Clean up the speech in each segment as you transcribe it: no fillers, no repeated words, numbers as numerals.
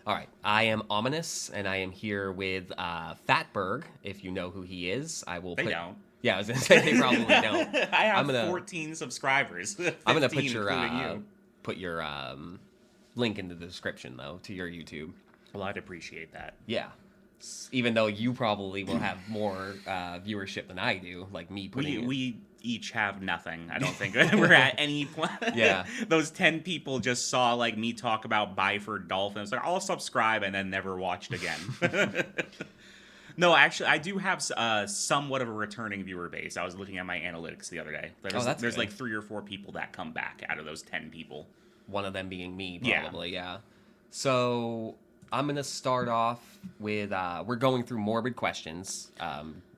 All right, I am Ominous, and I am here with Fatberg. If you know who he is, I will. They don't. Yeah, I was gonna say they probably don't. I have 14 subscribers. 15, I'm gonna put your link in the description though to your YouTube. Well, I'd appreciate that. Yeah, even though you probably will have more viewership than I do, like me putting. We each have nothing. I don't think we're at any point. Yeah, those 10 people just saw like me talk about Byford Dolphins. Like, I'll subscribe and then never watched again. No, actually, I do have somewhat of a returning viewer base. I was looking at my analytics the other day. There's like 3 or 4 people that come back out of those 10 people. One of them being me, probably. Yeah. So I'm gonna start off with we're going through morbid questions.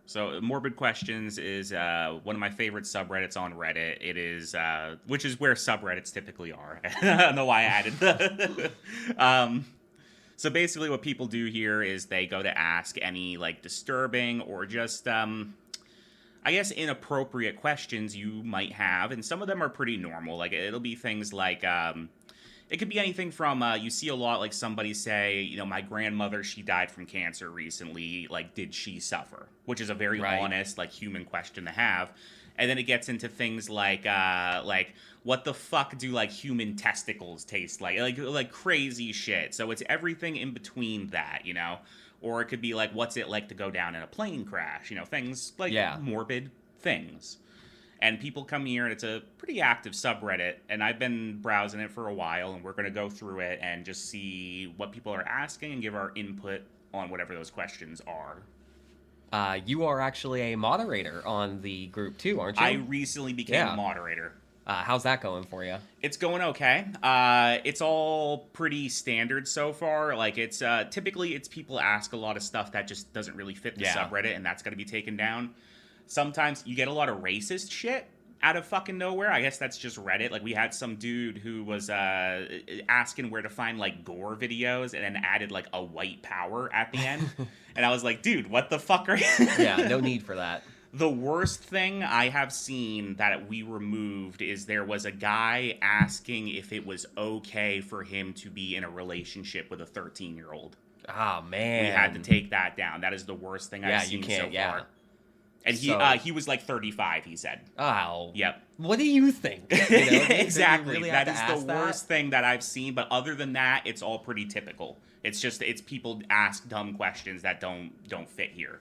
So Morbid Questions is one of my favorite subreddits on Reddit. It is, which is where subreddits typically are. I don't know why I added that. So basically what people do here is they go to ask any, like, disturbing or just, I guess, inappropriate questions you might have. And some of them are pretty normal. Like, it'll be things like, it could be anything from, you see a lot, like, somebody say, you know, my grandmother, she died from cancer recently. Like, did she suffer? Which is a very honest, like, human question to have. And then it gets into things like, what the fuck do, like, human testicles taste like? Like crazy shit. So it's everything in between that, you know? Or it could be like, what's it like to go down in a plane crash? You know, things like morbid things. And people come here, and it's a pretty active subreddit, and I've been browsing it for a while, and we're going to go through it and just see what people are asking and give our input on whatever those questions are. You are actually a moderator on the group too, aren't you? I recently became a moderator. How's that going for you? It's going okay. It's all pretty standard so far. Like, it's typically it's people ask a lot of stuff that just doesn't really fit the subreddit, and that's got to be taken down. Sometimes you get a lot of racist shit out of fucking nowhere. I guess that's just Reddit. Like, we had some dude who was asking where to find, like, gore videos and then added, like, a white power at the end. And I was like, dude, what the fuck are you... Yeah, no need for that. The worst thing I have seen that we removed is there was a guy asking if it was okay for him to be in a relationship with a 13-year-old. Oh, man. We had to take that down. That is the worst thing I've seen so far. And he was like 35, he said. Oh. Yep. What do you think? You know, exactly. Really that is the worst thing that I've seen. But other than that, it's all pretty typical. It's people ask dumb questions that don't fit here.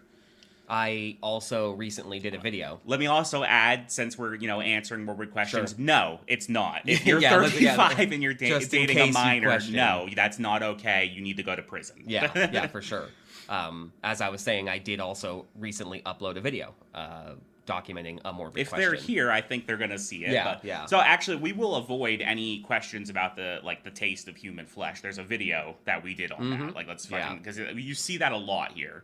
I also recently did a video. Let me also add, since we're, answering morbid questions, no, it's not. If you're 35 and you're dating a minor, no, that's not okay. You need to go to prison. Yeah, for sure. As I was saying, I did also recently upload a video documenting a morbid question. If they're here, I think they're going to see it. Yeah. So actually, we will avoid any questions about the taste of human flesh. There's a video that we did on that. Like, let's fucking... Because you see that a lot here.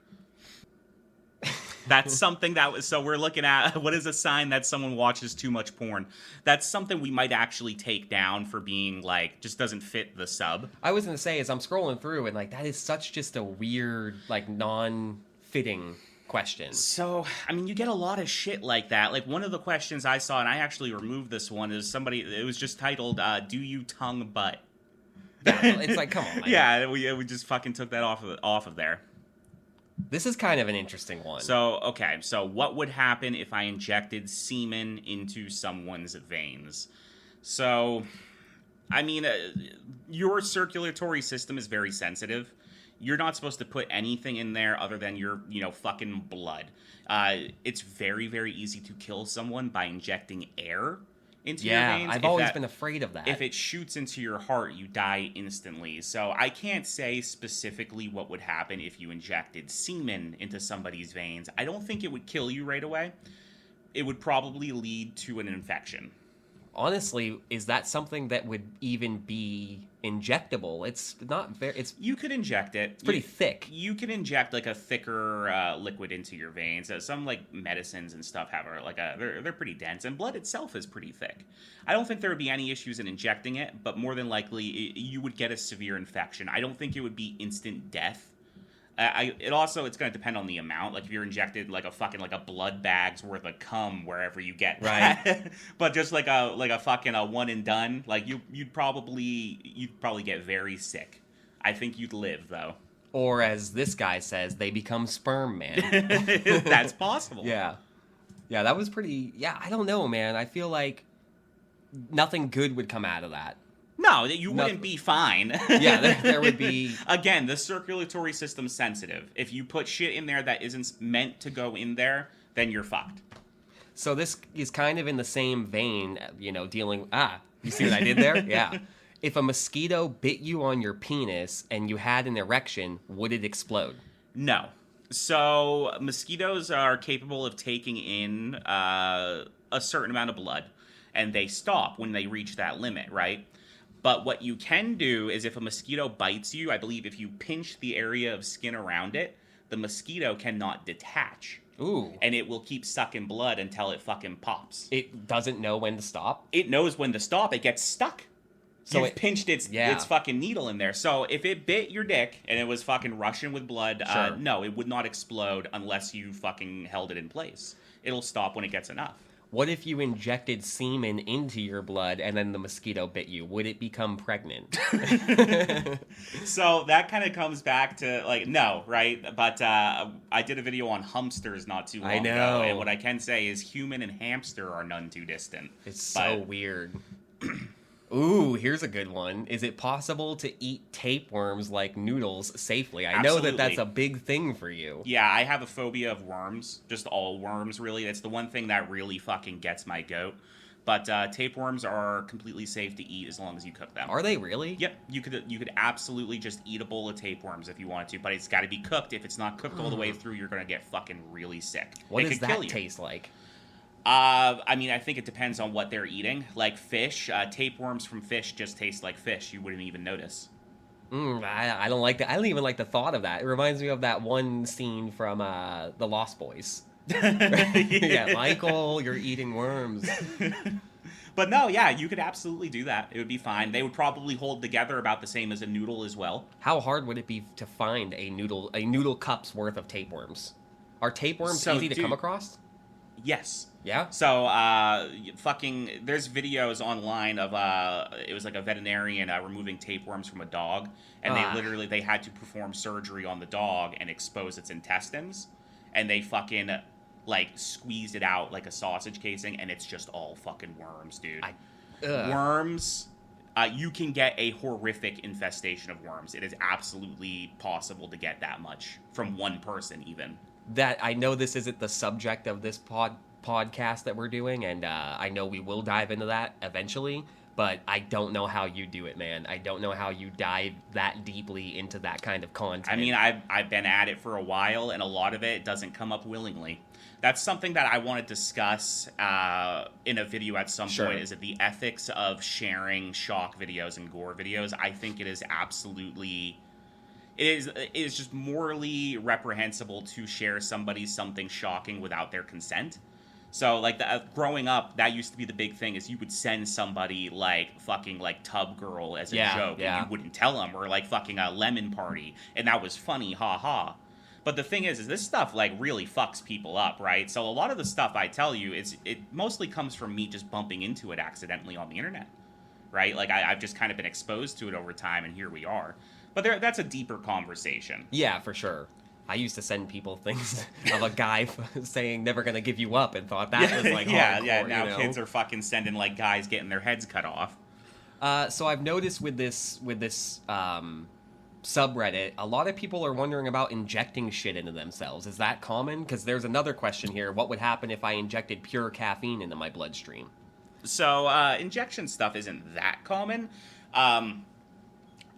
That's something so we're looking at, what is a sign that someone watches too much porn? That's something we might actually take down for being, like, just doesn't fit the sub. I was going to say, as I'm scrolling through, and, like, that is such just a weird, like, non-fitting question. So, I mean, you get a lot of shit like that. Like, one of the questions I saw, and I actually removed this one, is it was just titled, do you tongue butt? It's like, come on. Yeah, we just fucking took that off of there. This is kind of an interesting one. So, okay, so what would happen if I injected semen into someone's veins? So, I mean, your circulatory system is very sensitive. You're not supposed to put anything in there other than your, fucking blood. It's very, very easy to kill someone by injecting air into your veins. Yeah, I've always been afraid of that. If it shoots into your heart, you die instantly. So I can't say specifically what would happen if you injected semen into somebody's veins. I don't think it would kill you right away. It would probably lead to an infection. Honestly, is that something that would even be injectable? It's not very... You could inject it. It's pretty thick. You can inject, like, a thicker liquid into your veins. Some, like, medicines and stuff have, they're pretty dense, and blood itself is pretty thick. I don't think there would be any issues in injecting it, but more than likely, you would get a severe infection. I don't think it would be instant death. It's going to depend on the amount. Like, if you're injected like a blood bag's worth of cum wherever you get that. Right. But just like a fucking one and done, like you'd probably get very sick. I think you'd live, though. Or as this guy says, they become sperm, man. That's possible. Yeah. Yeah, that was pretty... Yeah, I don't know, man. I feel like nothing good would come out of that. No, you wouldn't be fine. Yeah, there would be... Again, the circulatory system's sensitive. If you put shit in there that isn't meant to go in there, then you're fucked. So this is kind of in the same vein, dealing... you see what I did there? Yeah. If a mosquito bit you on your penis and you had an erection, would it explode? No. So mosquitoes are capable of taking in a certain amount of blood, and they stop when they reach that limit, right? But what you can do is if a mosquito bites you, I believe if you pinch the area of skin around it, the mosquito cannot detach. Ooh. And it will keep sucking blood until it fucking pops. It doesn't know when to stop? It knows when to stop. It gets stuck. So you've pinched its fucking needle in there. So if it bit your dick and it was fucking rushing with blood, sure. No, it would not explode unless you fucking held it in place. It'll stop when it gets enough. What if you injected semen into your blood and then the mosquito bit you? Would it become pregnant? So that kind of comes back to, no, right? But I did a video on hamsters not too long ago. And what I can say is human and hamster are none too distant. It's so weird. Ooh, here's a good one. Is it possible to eat tapeworms like noodles safely? I know that's a big thing for you. Yeah, I have a phobia of worms. Just all worms, really. That's the one thing that really fucking gets my goat. But tapeworms are completely safe to eat as long as you cook them. Are they really? Yep. You could absolutely just eat a bowl of tapeworms if you wanted to, but it's got to be cooked. If it's not cooked all the way through, you're going to get fucking really sick. What does that taste like? I think it depends on what they're eating. Like fish, tapeworms from fish just taste like fish. You wouldn't even notice. I don't like that. I don't even like the thought of that. It reminds me of that one scene from The Lost Boys. Yeah, Michael, you're eating worms. But no, yeah, you could absolutely do that. It would be fine. They would probably hold together about the same as a noodle as well. How hard would it be to find a noodle cup's worth of tapeworms? Are tapeworms easy to come across? Yes. Yeah? So, there's videos online of, it was like a veterinarian removing tapeworms from a dog, and they had to perform surgery on the dog and expose its intestines, and they fucking, squeezed it out like a sausage casing, and it's just all fucking worms, dude. Worms, you can get a horrific infestation of worms. It is absolutely possible to get that much from one person, even. That I know this isn't the subject of this podcast that we're doing, and I know we will dive into that eventually, but I don't know how you do it, man. I don't know how you dive that deeply into that kind of content. I mean, I've been at it for a while, and a lot of it doesn't come up willingly. That's something that I want to discuss in a video at some point, is that the ethics of sharing shock videos and gore videos. I think it is absolutely... It is just morally reprehensible to share something shocking without their consent. So, growing up, that used to be the big thing, is you would send somebody, fucking, Tub Girl as a joke, and you wouldn't tell them, or, fucking a Lemon Party, and that was funny, ha-ha. But the thing is this stuff, really fucks people up, right? So a lot of the stuff I tell you, it mostly comes from me just bumping into it accidentally on the internet, right? I've just kind of been exposed to it over time, and here we are. But that's a deeper conversation. Yeah, for sure. I used to send people things of a guy saying never gonna give you up, and thought that was hardcore, now kids are fucking sending guys getting their heads cut off. So I've noticed with this subreddit, a lot of people are wondering about injecting shit into themselves. Is that common? Because there's another question here. What would happen if I injected pure caffeine into my bloodstream? So injection stuff isn't that common.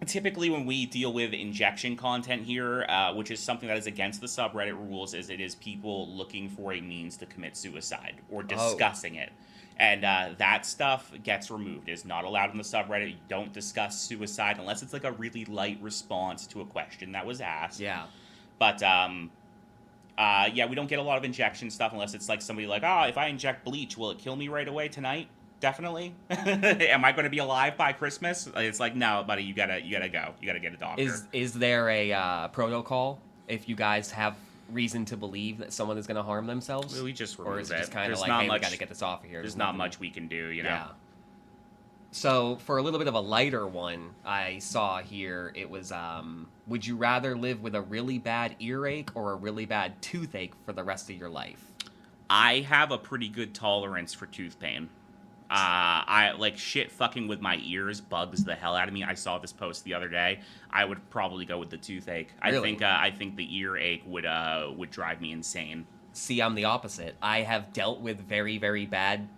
Typically, when we deal with injection content here, which is something that is against the subreddit rules, is it is people looking for a means to commit suicide or discussing it. And that stuff gets removed. It is not allowed in the subreddit. You don't discuss suicide unless it's a really light response to a question that was asked. Yeah. But, we don't get a lot of injection stuff unless it's somebody if I inject bleach, will it kill me right away tonight? Definitely. Am I going to be alive by Christmas? It's no, buddy, you gotta go. You gotta get a doctor. Is there a protocol if you guys have reason to believe that someone is going to harm themselves? We just remove it. Or is it just kind of hey, we got to get this off of here? There's not much we can do, you know? Yeah. So, for a little bit of a lighter one, I saw here, it was, would you rather live with a really bad earache or a really bad toothache for the rest of your life? I have a pretty good tolerance for tooth pain. I like shit fucking with my ears bugs the hell out of me. I saw this post the other day. I would probably go with the toothache. Really? I think the earache would drive me insane. See, I'm the opposite. I have dealt with very, very bad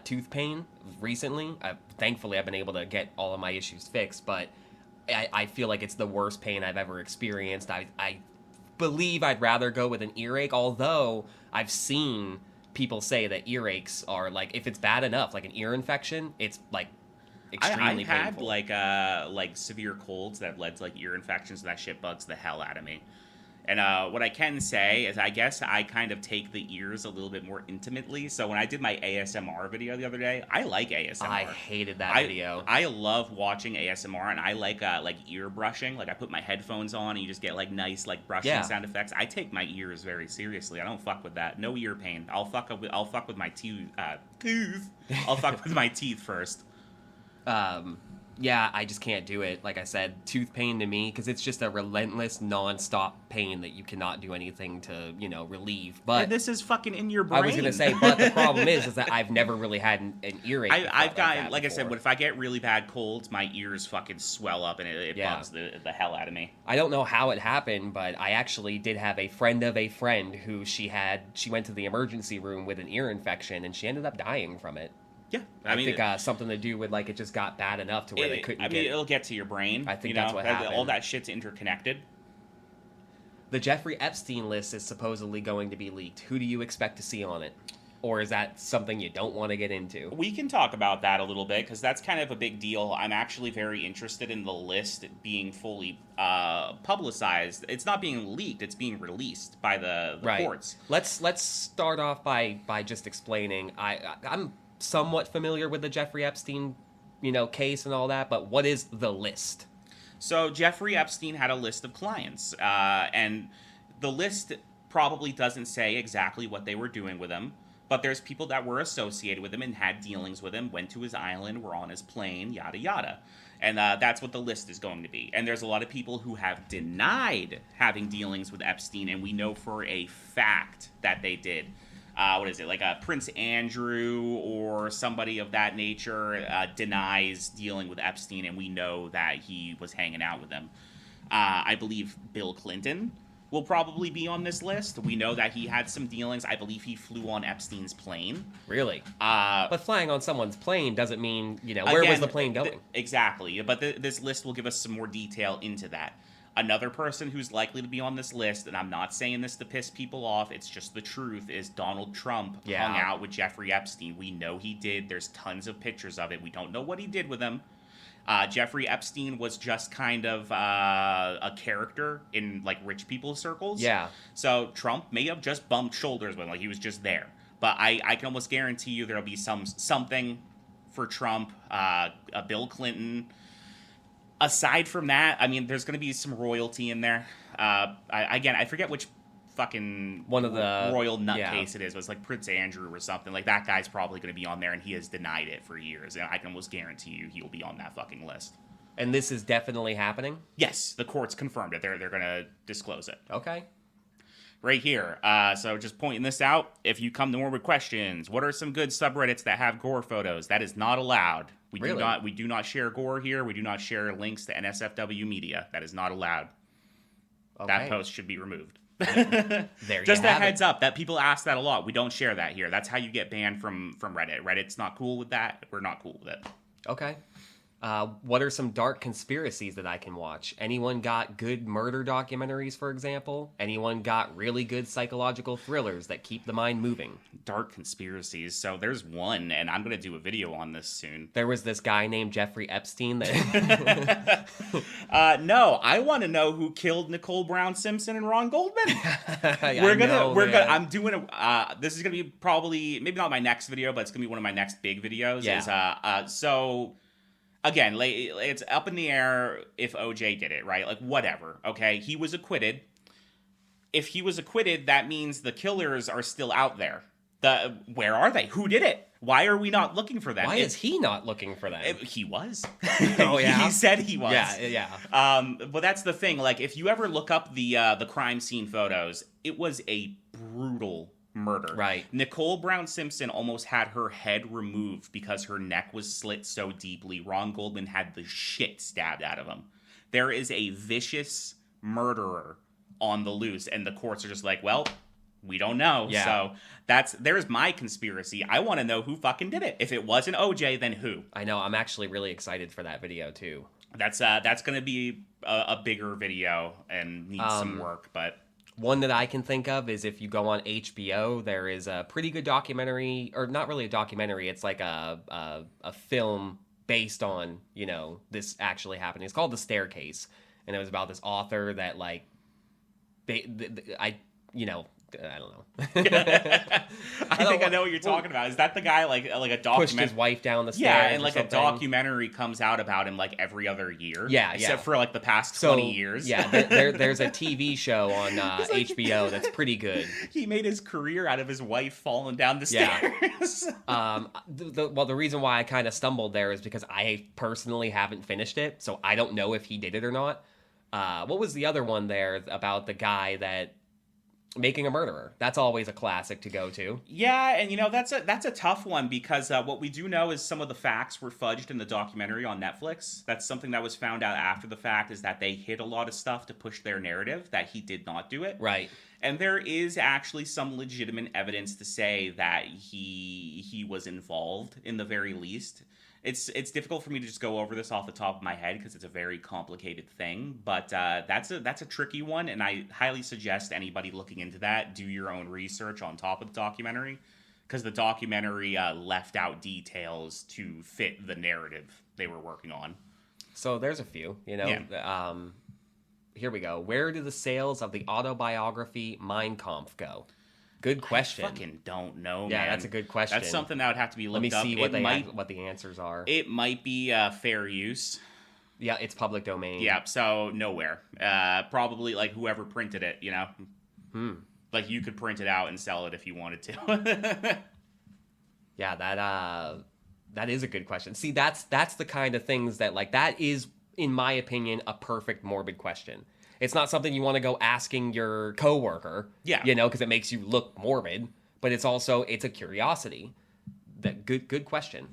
tooth pain recently. Thankfully, I've been able to get all of my issues fixed, but I feel like it's the worst pain I've ever experienced. I believe I'd rather go with an earache, although I've seen people say that earaches are, like, if it's bad enough, like an ear infection, it's, like, extremely painful. I've had, like, severe colds that have led to, like, ear infections, and that shit bugs the hell out of me. And what I can say is I guess I kind of take the ears a little bit more intimately. So when I did my ASMR video the other day, I like ASMR. I hated that video. I love watching ASMR, and I like ear brushing. Like, I put my headphones on, and you just get, like, nice, like, brushing sound effects. I take my ears very seriously. I don't fuck with that. No ear pain. I'll fuck with my tooth. I'll fuck with my teeth first. Yeah, I just can't do it. Like I said, tooth pain to me, because it's just a relentless, non-stop pain that you cannot do anything to, relieve. But and this is fucking in your brain. I was going to say, but the problem is that I've never really had an earache. I've got, like I said, if I get really bad colds, my ears fucking swell up, and it bugs the hell out of me. I don't know how it happened, but I actually did have a friend of a friend who she went to the emergency room with an ear infection, and she ended up dying from it. Yeah, I think something to do with, like, it just got bad enough to where they couldn't. It'll get to your brain. I think that's what happened. All that shit's interconnected. The Jeffrey Epstein list is supposedly going to be leaked. Who do you expect to see on it? Or is that something you don't want to get into? We can talk about that a little bit, because that's kind of a big deal. I'm actually very interested in the list being fully publicized. It's not being leaked; it's being released by the courts. Let's start off by just explaining. I'm somewhat familiar with the Jeffrey Epstein, case and all that, but what is the list? So Jeffrey Epstein had a list of clients, and the list probably doesn't say exactly what they were doing with him, but there's people that were associated with him and had dealings with him, went to his island, were on his plane, yada yada. And that's what the list is going to be. And there's a lot of people who have denied having dealings with Epstein, and we know for a fact that they did. What is it, like Prince Andrew or somebody of that nature denies dealing with Epstein, and we know that he was hanging out with him. I believe Bill Clinton will probably be on this list. We know that he had some dealings. I believe he flew on Epstein's plane. Really? But flying on someone's plane doesn't mean, where was the plane going? Exactly. But this list will give us some more detail into that. Another person who's likely to be on this list, and I'm not saying this to piss people off, it's just the truth, is Donald Trump hung out with Jeffrey Epstein. We know he did. There's tons of pictures of it. We don't know what he did with him. Jeffrey Epstein was just kind of a character in, like, rich people's circles. Yeah. So Trump may have just bumped shoulders with him, like he was just there. But I can almost guarantee you there'll be something for Trump, Bill Clinton. Aside from that, I mean, there's going to be some royalty in there. I forget which fucking one of the royal nutcase it is. It was like Prince Andrew or something. Like, that guy's probably going to be on there, and he has denied it for years. And I can almost guarantee you he'll be on that fucking list. And this is definitely happening? Yes, the courts confirmed it. They're going to disclose it. Okay. Right here. So just pointing this out, if you come to Morbid Questions, what are some good subreddits that have gore photos? That is not allowed. We do not share gore here. We do not share links to NSFW media. That is not allowed. Okay. That post should be removed. There Just a heads up that people ask that a lot. We don't share that here. That's how you get banned from Reddit. Reddit's not cool with that. We're not cool with it. Okay. What are some dark conspiracies that I can watch? Anyone got good murder documentaries, for example? Anyone got really good psychological thrillers that keep the mind moving? Dark conspiracies. So there's one, and I'm going to do a video on this soon. There was this guy named Jeffrey Epstein that... No, I want to know who killed Nicole Brown Simpson and Ron Goldman. I'm doing this is going to be probably, maybe not my next video, but it's going to be one of my next big videos. Yeah. Again, like, it's up in the air if OJ did it, right? Like, whatever, okay? He was acquitted. If he was acquitted, that means the killers are still out there. Where are they? Who did it? Why are we not looking for them? Why is he not looking for them? He was. Oh, yeah? He said he was. Yeah. But that's the thing. Like, if you ever look up the crime scene photos, it was a brutal murder. Right. Nicole Brown Simpson almost had her head removed because her neck was slit so deeply. Ron Goldman had the shit stabbed out of him. There is a vicious murderer on the loose, and the courts are just like, well, we don't know. Yeah. So there's my conspiracy. I want to know who fucking did it. If it wasn't OJ, then who? I know. I'm actually really excited for that video too. That's going to be a bigger video and needs some work, but one that I can think of is if you go on HBO, there is a pretty good documentary, or not really a documentary. It's like a film based on, this actually happening. It's called The Staircase, and it was about this author that like, I don't know. I think I know what you're talking about. Is that the guy like a documentary? Pushed his wife down the stairs. Yeah, and like a something. documentary comes out about him like every other year. Yeah, except for like the past 20 years. Yeah, there's a TV show on HBO that's pretty good. He made his career out of his wife falling down the stairs. The reason why I kind of stumbled there is because I personally haven't finished it, so I don't know if he did it or not. What was the other one there about the guy that making a murderer? That's always a classic to go to. Yeah, and that's a tough one because what we do know is some of the facts were fudged in the documentary on Netflix. That's something that was found out after the fact, is that they hid a lot of stuff to push their narrative that he did not do it. Right. And there is actually some legitimate evidence to say that he was involved in the very least. It's difficult for me to just go over this off the top of my head because it's a very complicated thing, but that's a tricky one, and I highly suggest anybody looking into that do your own research on top of the documentary, because the documentary left out details to fit the narrative they were working on. So there's a few, Yeah. Here we go. Where do the sales of the autobiography Mein Kampf go? Good question. I fucking don't know, yeah, man. that's a good question. That's something that would have to be looked up. Let me see what the answers are. It might be fair use. Yeah, it's public domain. Yeah, so nowhere. Probably like whoever printed it, Like you could print it out and sell it if you wanted to. Yeah, that is a good question. See, that's the kind of things that like that is, in my opinion, a perfect morbid question. It's not something you want to go asking your coworker, because it makes you look morbid, but it's a curiosity. That good question.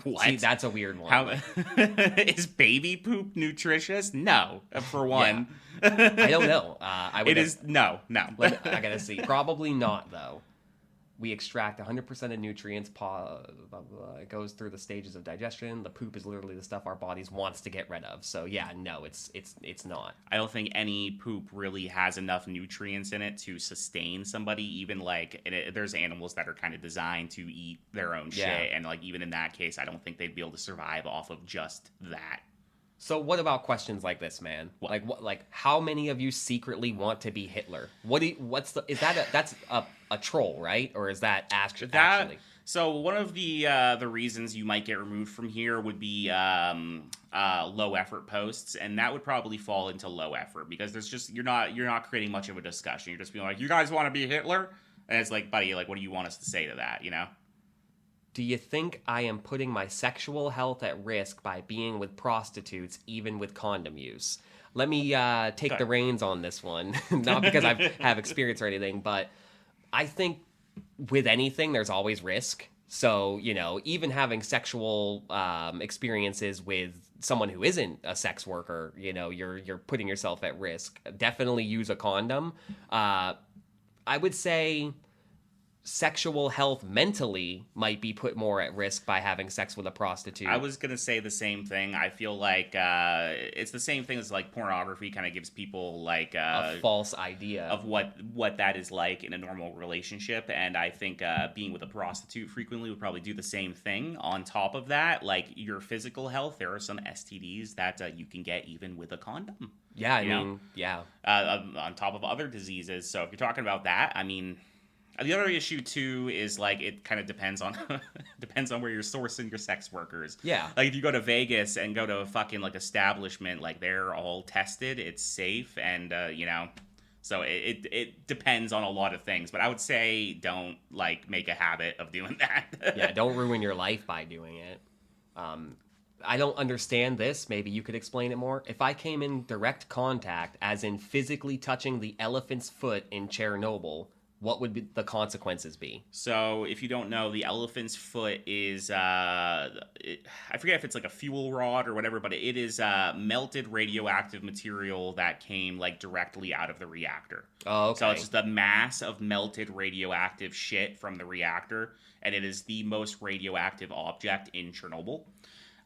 What? See, that's a weird one. Is baby poop nutritious? No, for one. Yeah. I don't know. No. I gotta see. Probably not, though. We extract 100% of nutrients. It goes through the stages of digestion. The poop is literally the stuff our bodies wants to get rid of. So yeah, no, it's not. I don't think any poop really has enough nutrients in it to sustain somebody. Even like there's animals that are kind of designed to eat their own shit, and like even in that case, I don't think they'd be able to survive off of just that. So what about questions like this, man? What? Like how many of you secretly want to be Hitler? That's a troll, right? Or is that actually? So one of the reasons you might get removed from here would be low effort posts, and that would probably fall into low effort because there's just you're not creating much of a discussion. You're just being like, you guys want to be Hitler? And it's like, buddy, like what do you want us to say to that, Do you think I am putting my sexual health at risk by being with prostitutes, even with condom use? Let me take the reins on this one. Not because I have experience or anything, but I think with anything, there's always risk. So, even having sexual experiences with someone who isn't a sex worker, you're putting yourself at risk. Definitely use a condom. I would say sexual health mentally might be put more at risk by having sex with a prostitute. I was going to say the same thing. I feel like it's the same thing as like pornography kind of gives people like a false idea of what that is like in a normal relationship. And I think being with a prostitute frequently would probably do the same thing. On top of that, like your physical health, there are some STDs that you can get even with a condom. Yeah, I mean, yeah. On top of other diseases. So if you're talking about that, I mean, the other issue too is like it kind of depends on where you're sourcing your sex workers. Yeah. Like if you go to Vegas and go to a fucking like establishment, like they're all tested, it's safe, and So it depends on a lot of things, but I would say don't like make a habit of doing that. Yeah, don't ruin your life by doing it. I don't understand this. Maybe you could explain it more. If I came in direct contact, as in physically touching the elephant's foot in Chernobyl, what would the consequences be? So, if you don't know, the elephant's foot is, I forget if it's like a fuel rod or whatever, but it is melted radioactive material that came like directly out of the reactor. Oh, okay. So, it's just a mass of melted radioactive shit from the reactor, and it is the most radioactive object in Chernobyl.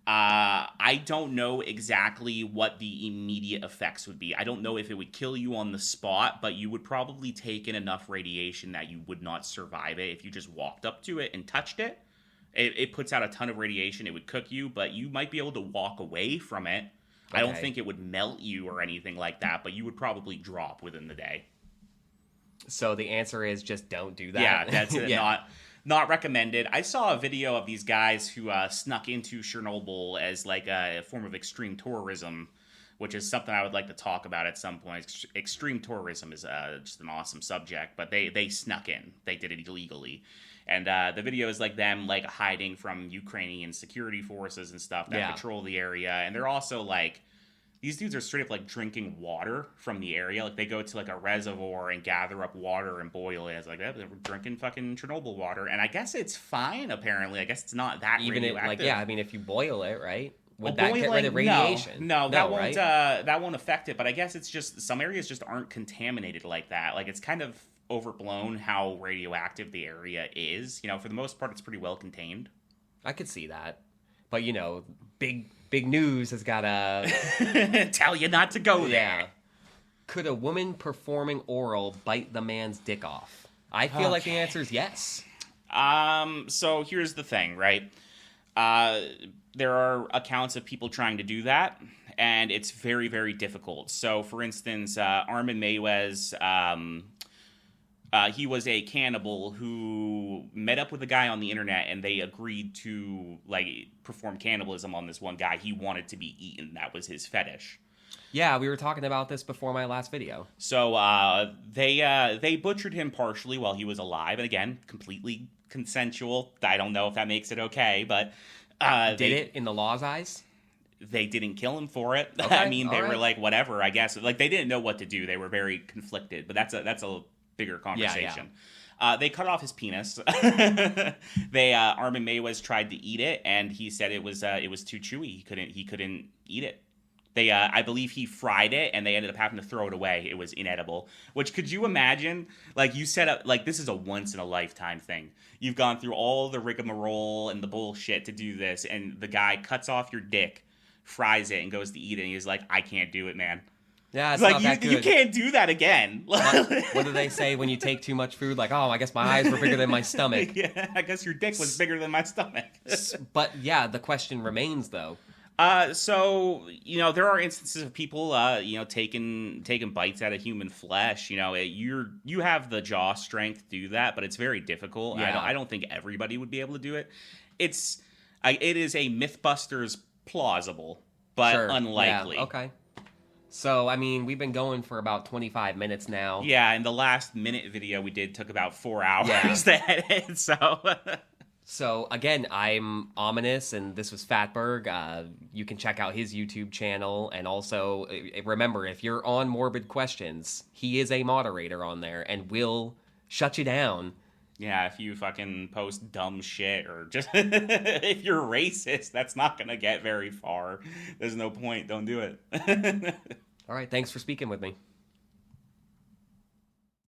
I don't know exactly what the immediate effects would be. I don't know if it would kill you on the spot, but you would probably take in enough radiation that you would not survive it if you just walked up to it and touched it. It puts out a ton of radiation. It would cook you, but you might be able to walk away from it. Okay. I don't think it would melt you or anything like that, but you would probably drop within the day. So the answer is just don't do that? Yeah, that's it. Yeah. Not recommended. I saw a video of these guys who snuck into Chernobyl as like a form of extreme tourism, which is something I would like to talk about at some point. Extreme tourism is just an awesome subject, but they snuck in. They did it illegally. And the video is like them like hiding from Ukrainian security forces and stuff that patrol the area. And they're also like, these dudes are straight up like drinking water from the area. Like they go to like a reservoir and gather up water and boil it. It's like, they're drinking fucking Chernobyl water. And I guess it's fine, apparently. I guess it's not that radioactive. I mean, if you boil it, right? Would that get rid of radiation? No, that won't affect it. But I guess it's just some areas just aren't contaminated like that. Like it's kind of overblown how radioactive the area is. You know, for the most part, it's pretty well contained. I could see that. But, you know, big news has got to tell you not to go there. Could a woman performing oral bite the man's dick off? I feel like the answer is yes. So here's the thing, right? There are accounts of people trying to do that, and it's very, very difficult. So, for instance, Armin Meiwes, he was a cannibal who met up with a guy on the internet, and they agreed to like perform cannibalism on this one guy. He wanted to be eaten. That was his fetish. Yeah, we were talking about this before my last video. So they butchered him partially while he was alive, and again, completely consensual. I don't know if that makes it okay, but did it in the law's eyes? They didn't kill him for it. Okay, I mean, they were like, whatever. I guess like they didn't know what to do. They were very conflicted. But that's a bigger conversation. Yeah. They cut off his penis. Armin Meiwes tried to eat it, and he said it was too chewy. He couldn't eat it. I believe he fried it, and they ended up having to throw it away. It was inedible. Which, could you imagine? Like, you set up, like, this is a once-in-a-lifetime thing. You've gone through all the rigmarole and the bullshit to do this, and the guy cuts off your dick, fries it, and goes to eat it, and he's like, I can't do it, man. Yeah, it's like, not that good. You can't do that again. What do they say when you take too much food? Like, oh, I guess my eyes were bigger than my stomach. Yeah, I guess your dick was bigger than my stomach. But, yeah, the question remains, though. So, you know, there are instances of people, taking bites out of human flesh. You know, you have the jaw strength to do that, but it's very difficult. Yeah. I don't think everybody would be able to do it. It is a Mythbusters plausible, but unlikely. Yeah, okay. So, I mean, we've been going for about 25 minutes now. Yeah, and the last minute video we did took about 4 hours to edit, so... So, again, I'm Ominous, and this was Fatberg. You can check out his YouTube channel, and also, remember, if you're on Morbid Questions, he is a moderator on there, and will shut you down. Yeah, if you fucking post dumb shit, or just, if you're racist, that's not gonna get very far. There's no point, don't do it. All right, thanks for speaking with me.